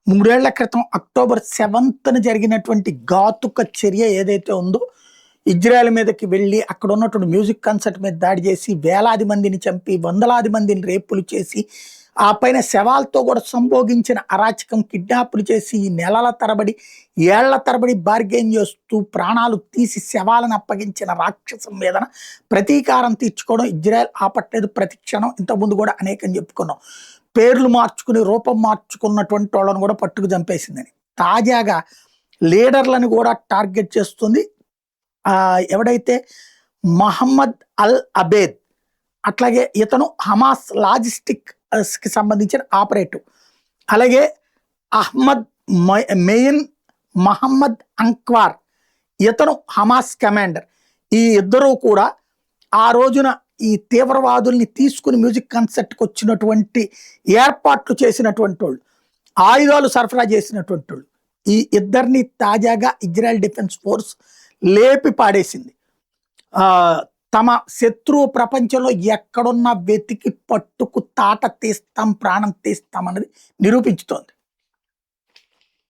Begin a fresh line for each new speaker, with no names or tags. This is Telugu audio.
3 ఏళ్ల క్రితం అక్టోబర్ 7న జరిగినటువంటి ఘాతుక చర్య ఏదైతే ఉందో, ఇజ్రాయెల్ మీదకి వెళ్ళి అక్కడ ఉన్నటువంటి మ్యూజిక్ కన్సర్ట్ మీద దాడి చేసి, వేలాది మందిని చంపి, వందలాది మందిని రేపులు చేసి, ఆ పైన శవాలతో కూడా సంభోగించిన అరాచకం, కిడ్నాపులు చేసి నెలల తరబడి, ఏళ్ల తరబడి బార్గెయిన్ చేస్తూ ప్రాణాలు తీసి శవాలను అప్పగించిన రాక్షసం మీదన ప్రతీకారం తీర్చుకోవడం ఇజ్రాయెల్ ఆపట్లేదు ప్రతి క్షణం. ఇంతకుముందు కూడా అనేకం చెప్పుకున్నాం. పేర్లు మార్చుకుని రూపం మార్చుకున్నటువంటి వాళ్ళను కూడా పట్టుకు చంపేసిందని. తాజాగా లీడర్లను కూడా టార్గెట్ చేస్తుంది. ఎవడైతే మహమ్మద్ అల్ అబేద్, అట్లాగే ఇతను హమాస్ లాజిస్టిక్ కి సంబంధించిన ఆపరేటివ్, అలాగే అహ్మద్ మెయిన్ మహమ్మద్ అంక్వార్, ఇతను హమాస్ కమాండర్. ఈ ఇద్దరూ కూడా ఆ రోజున ఈ తీవ్రవాదుల్ని తీసుకుని మ్యూజిక్ కన్సర్ట్కి వచ్చినటువంటి ఏర్పాట్లు చేసినటువంటి వాళ్ళు, ఆయుధాలు సరఫరా చేసినటువంటి వాళ్ళు. ఈ ఇద్దరిని తాజాగా ఇజ్రాయెల్ డిఫెన్స్ ఫోర్స్ లేపి పాడేసింది. తమ శత్రువు ప్రపంచంలో ఎక్కడున్నా వెతికి పట్టుకు తాట తీస్తాం, ప్రాణం తీస్తాం అన్నది నిరూపించుతోంది.